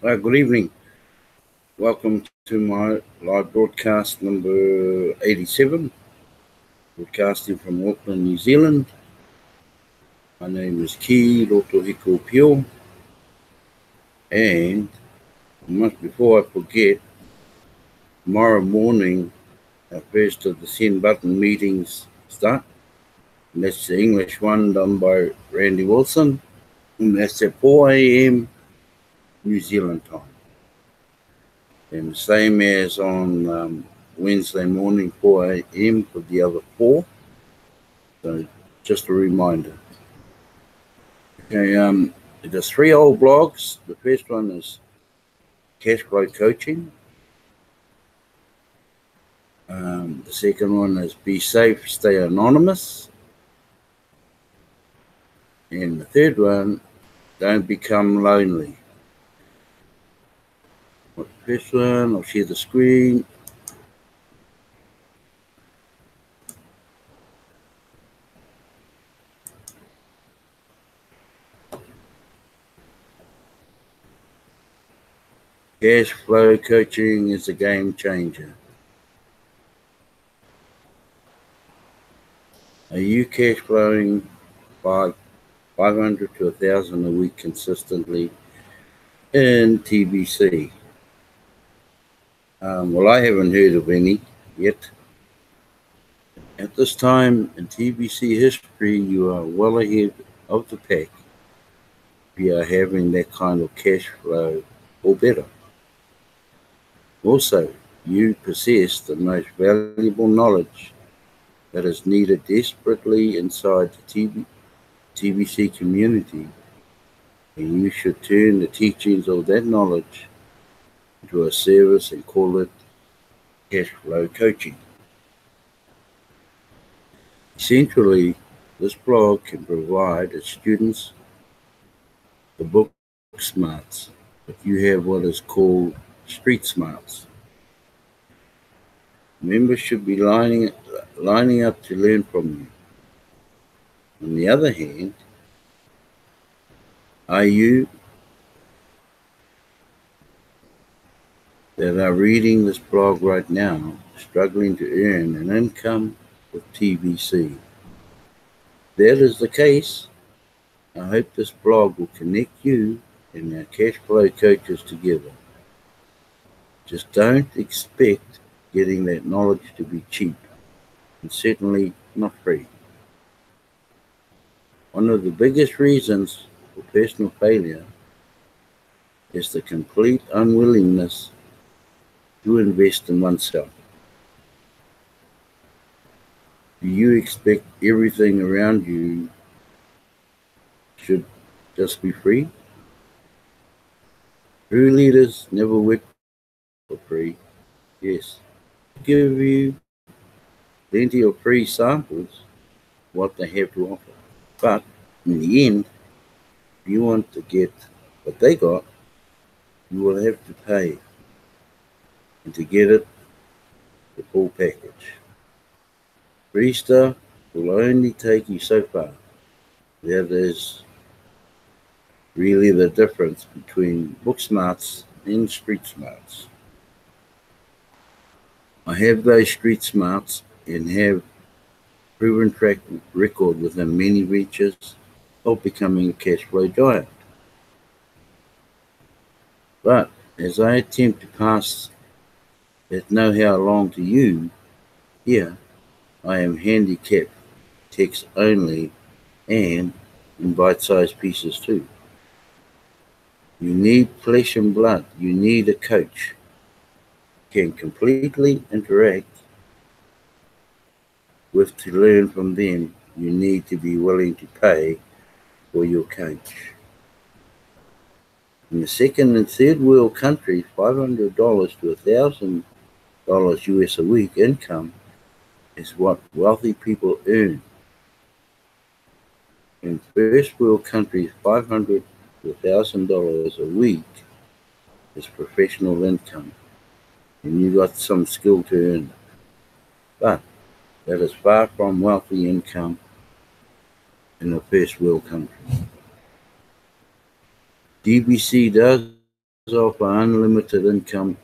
Good evening. Welcome to my live broadcast number 87, broadcasting from Auckland, New Zealand. My name is Ki Rotohiko Pio, and before I forget, tomorrow morning, our first of the 10 button meetings start. And that's the English one done by Randy Wilson, and that's at 4 a.m. New Zealand time. And the same as on Wednesday morning, 4 a.m. for the other four. So just a reminder. Okay, there's three old blogs. The first one is Cash Flow Coaching. The second one is Be Safe, Stay Anonymous. And the third one, Don't Become Lonely. The first one, I'll share the screen. Cash Flow Coaching is a game changer. Are you cash flowing by 500 to 1,000 a week consistently in TBC? Well, I haven't heard of any yet. At this time in TBC history, you are well ahead of the pack. We are having that kind of cash flow or better. Also, you possess the most valuable knowledge that is needed desperately inside the TBC community, and you should turn the teachings of that knowledge into a service and call it cash flow coaching. Essentially, this blog can provide its students the book smarts, but you have what is called street smarts. Members should be lining up to learn from you. On the other hand, are you that are reading this blog right now struggling to earn an income with TBC? If that is the case, I hope this blog will connect you and our cash flow coaches together. Just don't expect getting that knowledge to be cheap, and certainly not free. One of the biggest reasons for personal failure is the complete unwillingness to invest in oneself. Do you expect everything around you should just be free? True leaders never work for free. Yes, give you plenty of free samples what they have to offer. But in the end, if you want to get what they got, you will have to pay. And to get it, the full package. Free stuff will only take you so far. That is really the difference between book smarts and street smarts. I have those street smarts and have proven track record within many reaches of becoming a cash flow giant. But as I attempt to pass that know-how along to you, here I am handicapped text only and in bite-sized pieces too. You need flesh and blood. You need a coach who can completely interact with to learn from them. You need to be willing to pay for your coach. In the second and third world countries, $500 to $1,000 US a week income is what wealthy people earn. In first world countries, $500 to $1,000 a week is professional income, and you got some skill to earn it. But that is far from wealthy income in a first world country. TBC does offer unlimited income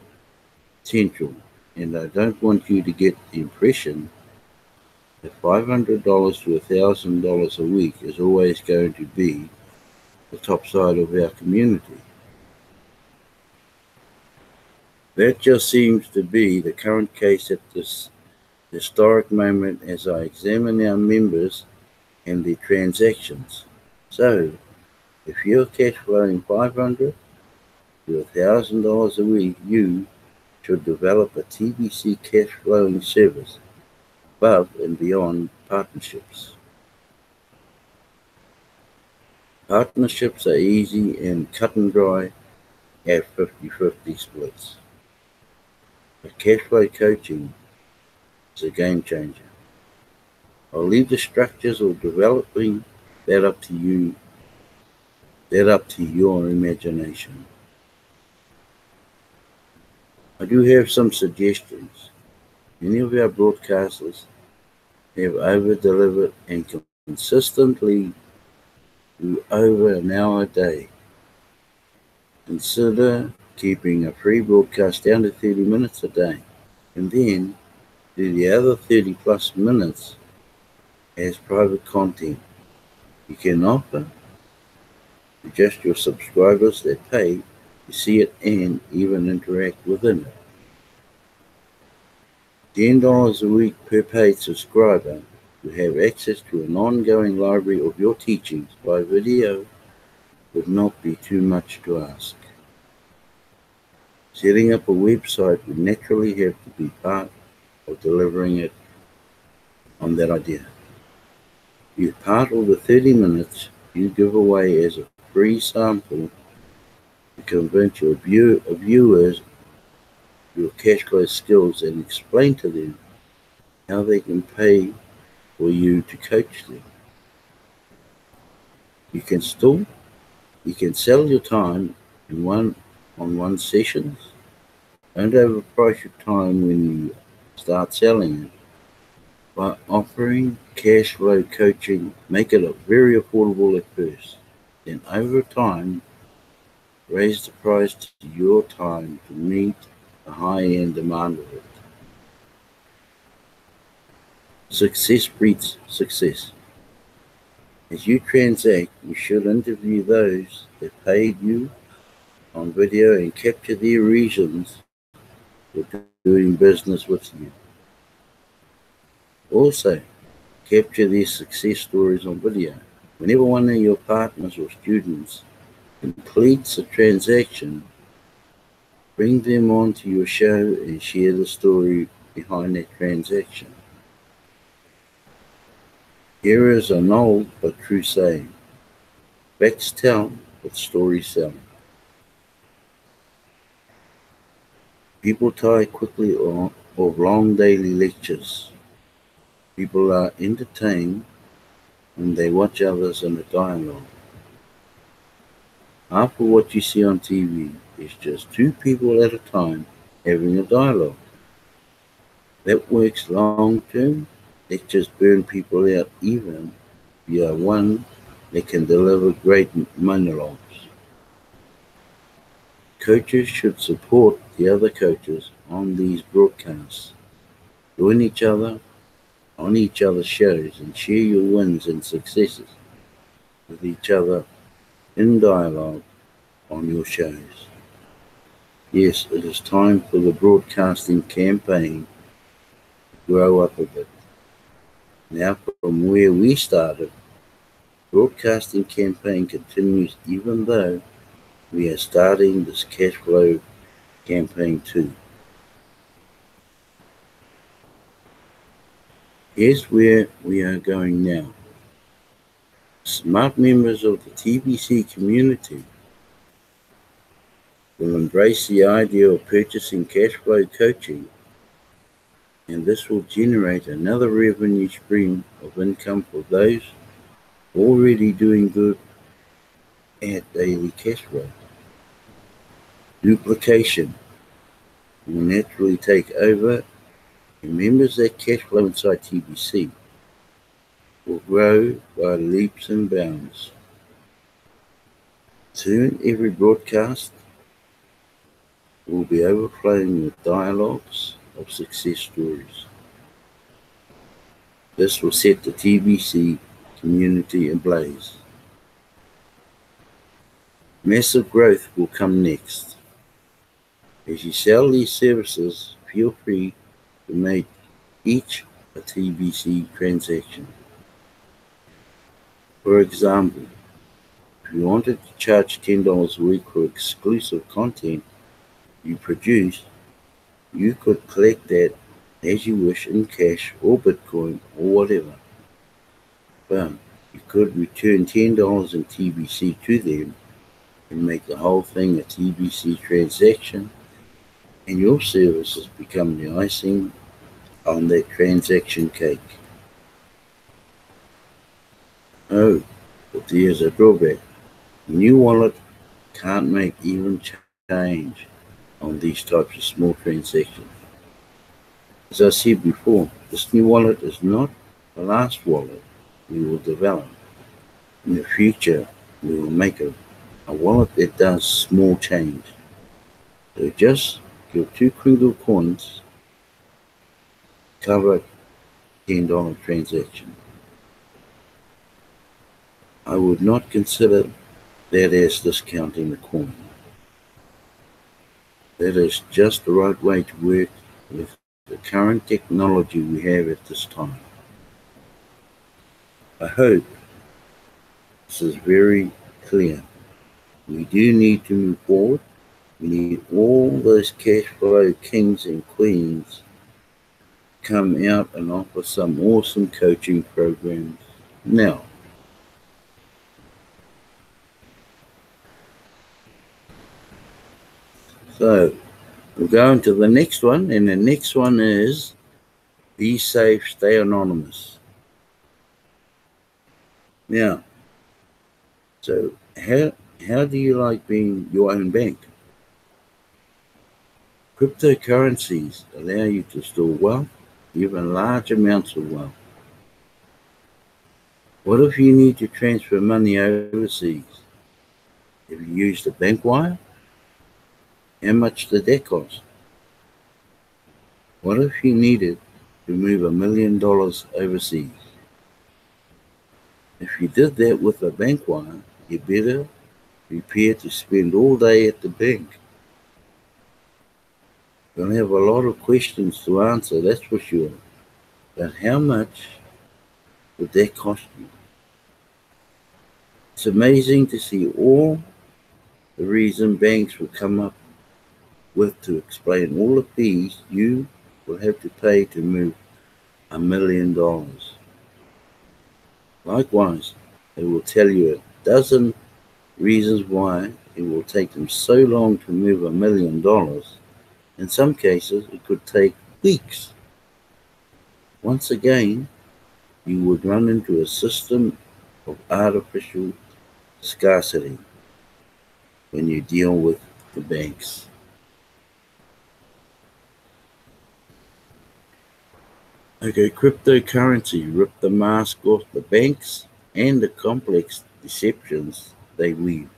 potential, and I don't want you to get the impression that $500 to $1,000 a week is always going to be the top side of our community. That just seems to be the current case at this historic moment as I examine our members and their transactions. So, if you're cash flowing $500 to $1,000 a week, you should develop a TBC cash flowing service above and beyond partnerships. Partnerships are easy and cut and dry at 50-50 splits. But cash flow coaching is a game changer. I'll leave the structures of developing that up to you, up to your imagination. I do have some suggestions. Many of our broadcasters have over-delivered and consistently do over an hour a day. Consider keeping a free broadcast down to 30 minutes a day, and then do the other 30 plus minutes as private content you can offer to just your subscribers that pay to see it and even interact within it. $10 a week per paid subscriber to have access to an ongoing library of your teachings by video would not be too much to ask. Setting up a website would naturally have to be part of delivering it on that idea. If part of the 30 minutes you give away as a free sample to convince your viewers your cash flow skills and explain to them how they can pay for you to coach them. You can sell your time in one-on-one sessions. Don't overprice your time when you start selling it. By offering cash flow coaching, make it very affordable at first. Then over time, raise the price to your time to meet the high-end demand of it. Success breeds success. As you transact, you should interview those that paid you on video and capture their reasons for doing business with you. Also, capture their success stories on video. Whenever one of your partners or students completes a transaction, bring them onto your show and share the story behind that transaction. Here is an old but true saying: facts tell, but stories sell. People tire quickly of long daily lectures. People are entertained when they watch others in a dialogue. Half of what you see on TV is just two people at a time having a dialogue. That works long term. Lectures burn people out even if you are one that can deliver great monologues. Coaches should support the other coaches on these broadcasts. Join each other on each other's shows and share your wins and successes with each other in dialogue on your shows. Yes, it is time for the broadcasting campaign to grow up a bit. Now, from where we started, broadcasting campaign continues even though we are starting this cash flow campaign too. Here's where we are going now. Smart members of the TBC community will embrace the idea of purchasing cash flow coaching, and this will generate another revenue stream of income for those already doing good at daily cash flow. Duplication will naturally take over, and members that cash flow inside TBC will grow by leaps and bounds. Soon, every broadcast will be overflowing with dialogues of success stories. This will set the TBC community ablaze. Massive growth will come next. As you sell these services, feel free to make each a TBC transaction. For example, if you wanted to charge $10 a week for exclusive content you produce, you could collect that as you wish in cash or Bitcoin or whatever. But you could return $10 in TBC to them and make the whole thing a TBC transaction, and your services become the icing on that transaction cake. Oh, but there's a drawback. The new wallet can't make even change on these types of small transactions. As I said before, this new wallet is not the last wallet we will develop. In the future, we will make a wallet that does small change. So just give 2 Kringle coins, cover $10 transaction. I would not consider that as discounting the coin. That is just the right way to work with the current technology we have at this time. I hope this is very clear. We do need to move forward. We need all those cash flow kings and queens come out and offer some awesome coaching programs now. So we'll go into the next one, and the next one is be safe, stay anonymous. Now, so how do you like being your own bank? Cryptocurrencies allow you to store wealth, even large amounts of wealth. What if you need to transfer money overseas? Have you used a bank wire? How much did that cost? What if you needed to move $1 million overseas? If you did that with a bank wire, you better prepare to spend all day at the bank. You'll have a lot of questions to answer, that's for sure. But how much would that cost you? It's amazing to see all the reason banks will come up with to explain all the fees you will have to pay to move $1 million. Likewise, they will tell you a dozen reasons why it will take them so long to move $1 million. In some cases, it could take weeks. Once again, you would run into a system of artificial scarcity when you deal with the banks. Okay, cryptocurrency ripped the mask off the banks and the complex deceptions they weave.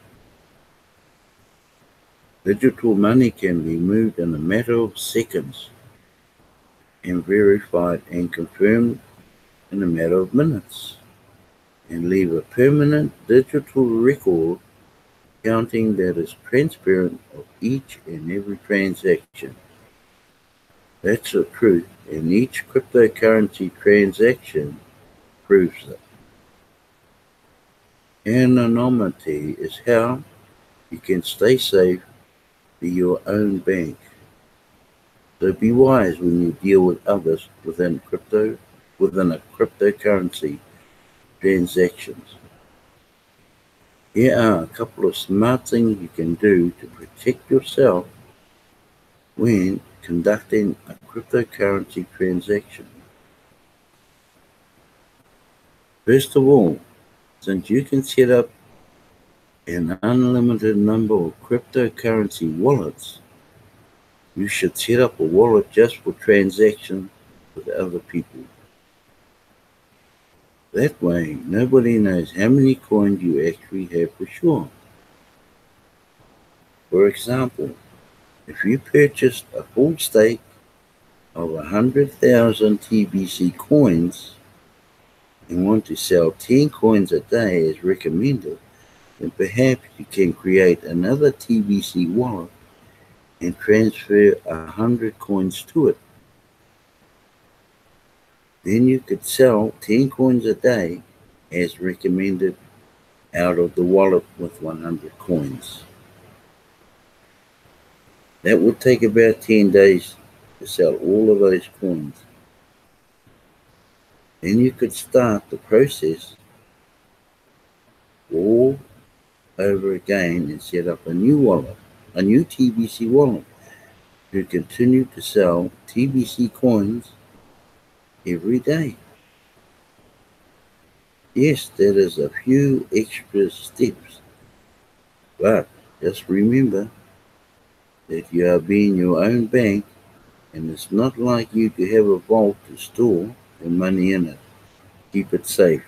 Digital money can be moved in a matter of seconds and verified and confirmed in a matter of minutes, and leave a permanent digital record counting that is transparent of each and every transaction. That's the truth, and each cryptocurrency transaction proves it. Anonymity is how you can stay safe, be your own bank. So be wise when you deal with others within a cryptocurrency transactions. Here are a couple of smart things you can do to protect yourself when conducting a cryptocurrency transaction. First of all, since you can set up an unlimited number of cryptocurrency wallets, you should set up a wallet just for transactions with other people. That way, nobody knows how many coins you actually have for sure. For example, If you purchased a full stake of 100,000 TBC coins and want to sell 10 coins a day as recommended, then perhaps you can create another TBC wallet and transfer 100 coins to it. Then you could sell 10 coins a day as recommended out of the wallet with 100 coins. That would take about 10 days to sell all of those coins. Then you could start the process all over again and set up a new wallet, a new TBC wallet, to continue to sell TBC coins every day. Yes, there is a few extra steps, but just remember that you are being your own bank, and it's not like you to have a vault to store your money in it. Keep it safe.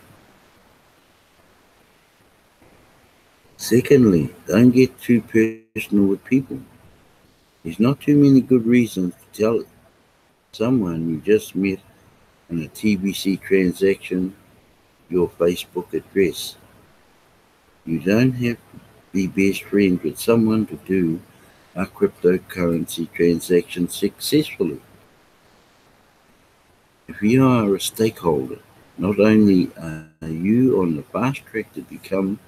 Secondly, don't get too personal with people. There's not too many good reasons to tell someone you just met in a TBC transaction your Facebook address. You don't have to be best friends with someone to do a cryptocurrency transaction successfully. If you are a stakeholder, not only are you on the fast track to become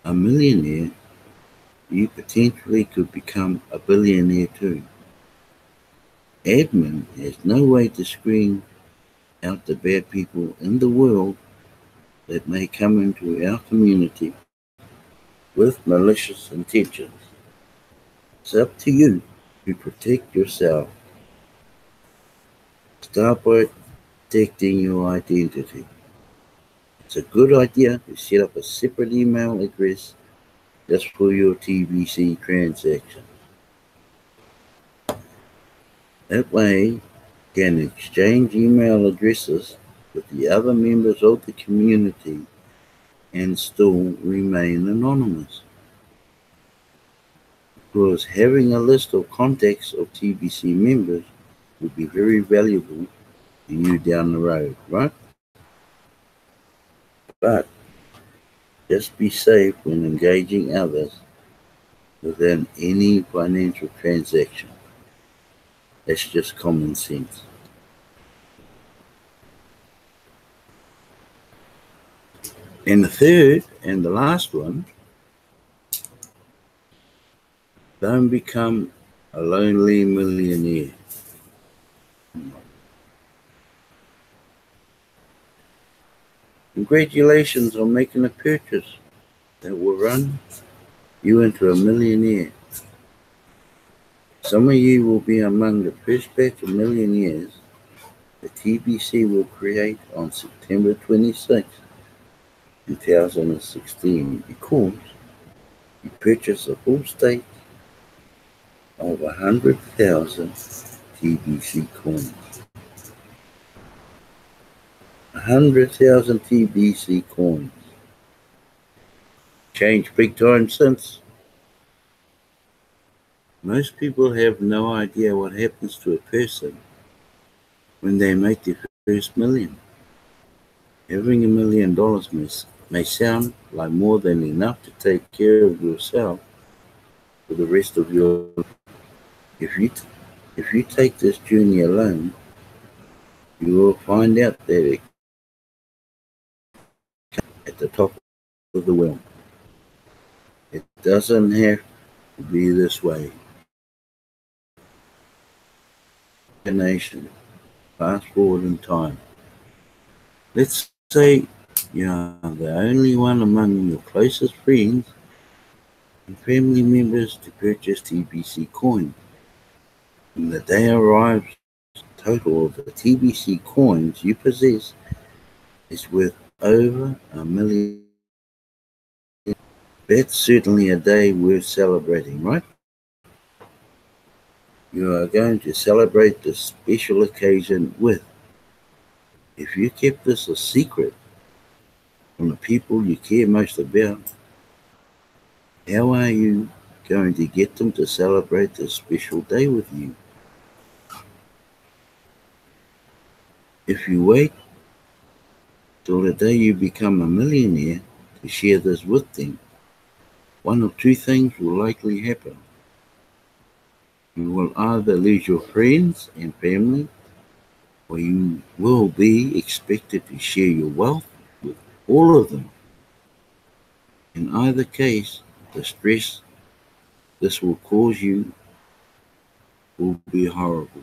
a millionaire, you potentially could become a billionaire too. Admin has no way to screen out the bad people in the world that may come into our community with malicious intentions. It's up to you to protect yourself. Start by protecting your identity. It's a good idea to set up a separate email address just for your TBC transaction. That way, you can exchange email addresses with the other members of the community and still remain anonymous. Because having a list of contacts of TBC members will be very valuable to you down the road, right? But just be safe when engaging others within any financial transaction. That's just common sense. And the third and the last one, don't become a lonely millionaire. Congratulations on making a purchase that will run you into a millionaire. Some of you will be among the first batch of millionaires the TBC will create on September 26, 2016, because you purchased a full stake of 100,000 TBC coins. 100,000 TBC coins. Changed big time since. Most people have no idea what happens to a person when they make their first million. Having $1 million may sound like more than enough to take care of yourself for the rest of your life. If you take this journey alone, you will find out that it at the top of the world. It doesn't have to be this way. Nation, fast forward in time. Let's say you are the only one among your closest friends and family members to purchase TBC coin. When the day arrives, the total of the TBC coins you possess is worth over $1 million. That's certainly a day worth celebrating, right? You are going to celebrate this special occasion with. If you kept this a secret from the people you care most about, how are you going to get them to celebrate this special day with you. If you wait till the day you become a millionaire to share this with them, one of two things will likely happen. You will either lose your friends and family, or you will be expected to share your wealth with all of them. In either case, the stress this will cause you will be horrible.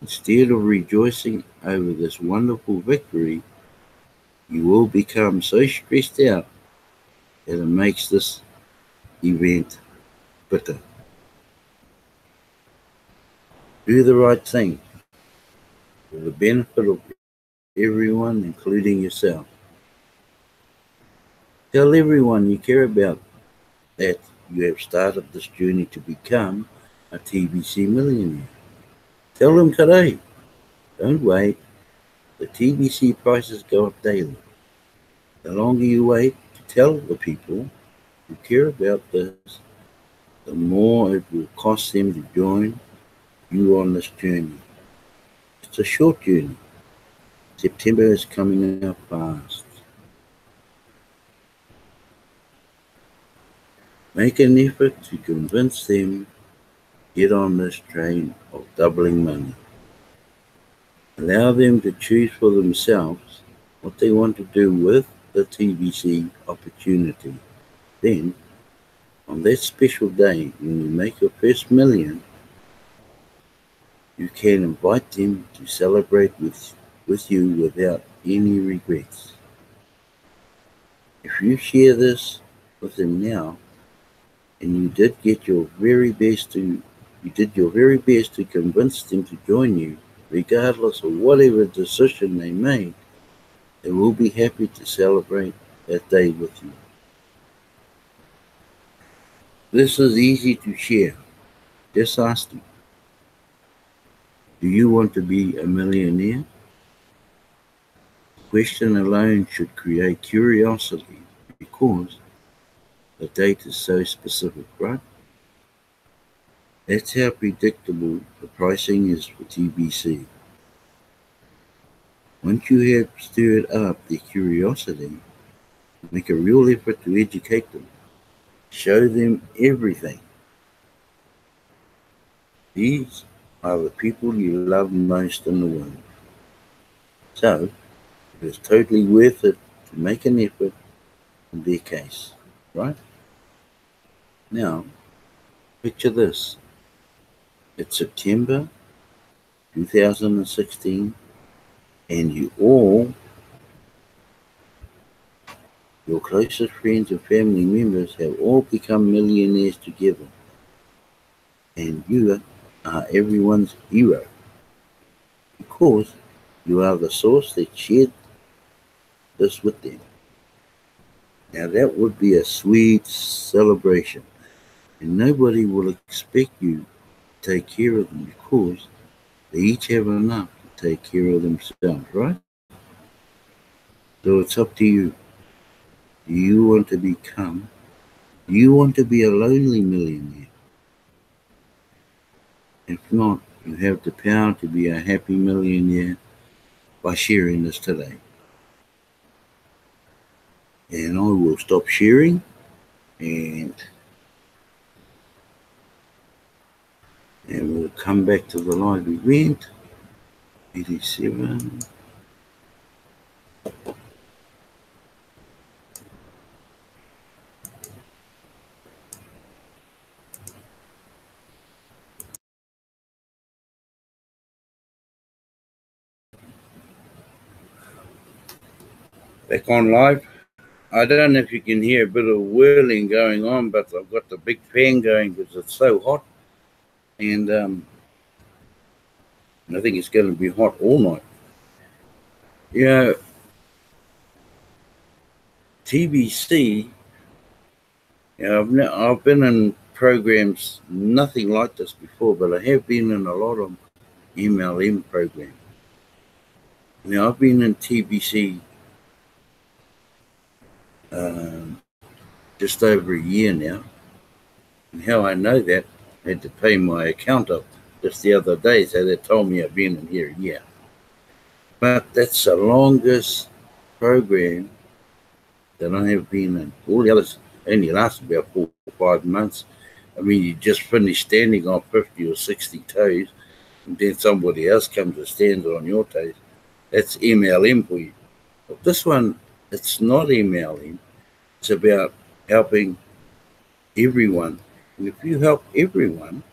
Instead of rejoicing over this wonderful victory, you will become so stressed out that it makes this event bitter. Do the right thing for the benefit of everyone, including yourself. Tell everyone you care about that you have started this journey to become a TBC millionaire. Tell them today. Don't wait. The TBC prices go up daily. The longer you wait to tell the people who care about this, the more it will cost them to join you on this journey. It's a short journey. September is coming up fast. Make an effort to convince them to get on this train of doubling money. Allow them to choose for themselves what they want to do with the TBC opportunity. Then, on that special day when you make your first million, you can invite them to celebrate with you without any regrets. If you share this with them now, and you did your very best to convince them to join you, regardless of whatever decision they made, they will be happy to celebrate that day with you. This is easy to share. Just ask them, do you want to be a millionaire? The question alone should create curiosity because the date is so specific, right? That's how predictable the pricing is for TBC. Once you have stirred up their curiosity, make a real effort to educate them. Show them everything. These are the people you love most in the world. So, it is totally worth it to make an effort in their case, right? Now, picture this. It's September 2016 and your closest friends and family members have all become millionaires together. And you are everyone's hero because you are the source that shared this with them. Now that would be a sweet celebration, and nobody will expect you to take care of them because they each have enough to take care of themselves, right? So it's up to you. Do you want to be a lonely millionaire? If not, you have the power to be a happy millionaire by sharing this today. And I will stop sharing and we'll come back to the live event. 87. Back on live. I don't know if you can hear a bit of whirling going on, but I've got the big fan going because it's so hot. And I think it's going to be hot all night. You know, TBC, I've been in programs nothing like this before, but I have been in a lot of MLM programs. Now, I've been in TBC just over a year now. And how I know that, I had to pay my accountant just the other day, so they told me I've been in here a year. But that's the longest program that I have been in. All the others only last about 4 or 5 months. I mean, you just finish standing on 50 or 60 toes, and then somebody else comes and stands on your toes. That's MLM for you. But this one, it's not MLM. It's about helping everyone. And if you help everyone,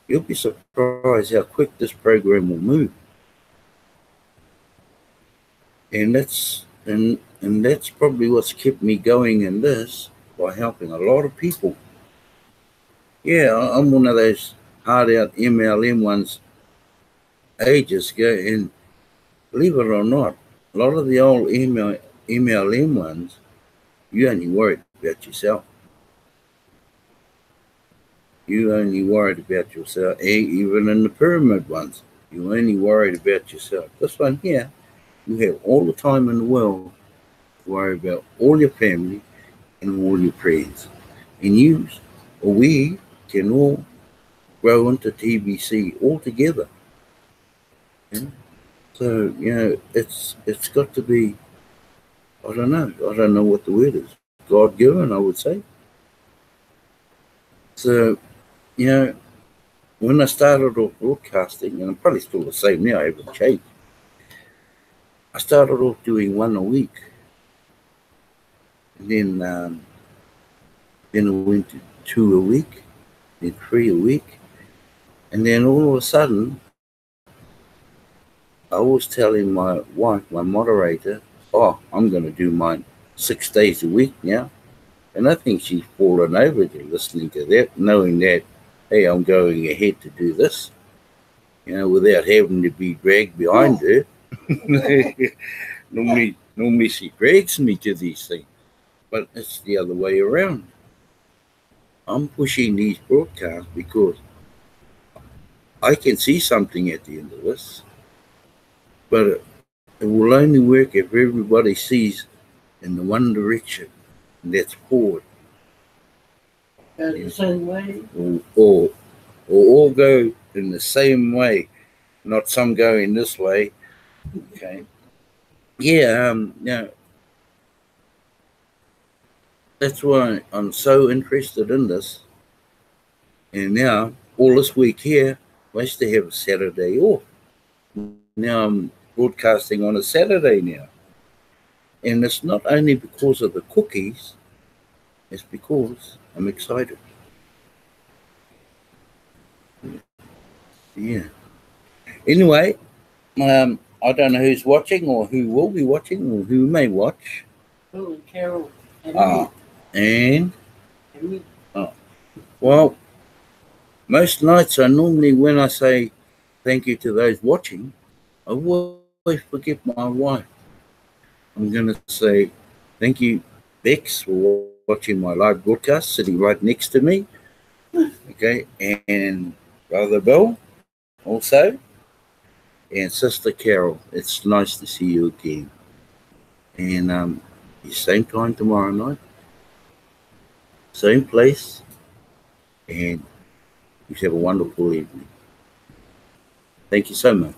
you'll be surprised how quick this program will move. And that's probably what's kept me going in this, by helping a lot of people. Yeah, I'm one of those hard out MLM ones ages ago, and believe it or not, a lot of the old MLM ones, you only worried about yourself. You only worried about yourself. Even in the pyramid ones, you only worried about yourself. This one here, you have all the time in the world to worry about all your family and all your friends. And you, or we, can all grow into TBC all together. Yeah? So, it's got to be, I don't know what the word is, God-given, I would say. So, when I started off broadcasting, and I'm probably still the same now, I haven't changed, I started off doing one a week. And then I went to 2 a week, then 3 a week. And then all of a sudden, I was telling my wife, my moderator, I'm going to do mine 6 days a week now. And I think she's fallen over to listening to that, knowing that, hey, I'm going ahead to do this, without having to be dragged behind her. Normally she drags me to these things, but it's the other way around. I'm pushing these broadcasts because I can see something at the end of this, but it will only work if everybody sees in the one direction, and that's forward. The same way? Or all go in the same way, not some going this way. Okay. Yeah, that's why I'm so interested in this. And now, all this week here, I used to have a Saturday off. Now I'm broadcasting on a Saturday now. And it's not only because of the cookies, it's because I'm excited. Yeah. Anyway, I don't know who's watching or who will be watching or who may watch. Oh, Carol. And me. Well, most nights normally when I say thank you to those watching, I always forget my wife. I'm going to say thank you, Bex, for watching my live broadcast, sitting right next to me. Okay, and Brother Bill also, and Sister Carol. It's nice to see you again. And same time tomorrow night, same place, and you have a wonderful evening. Thank you so much.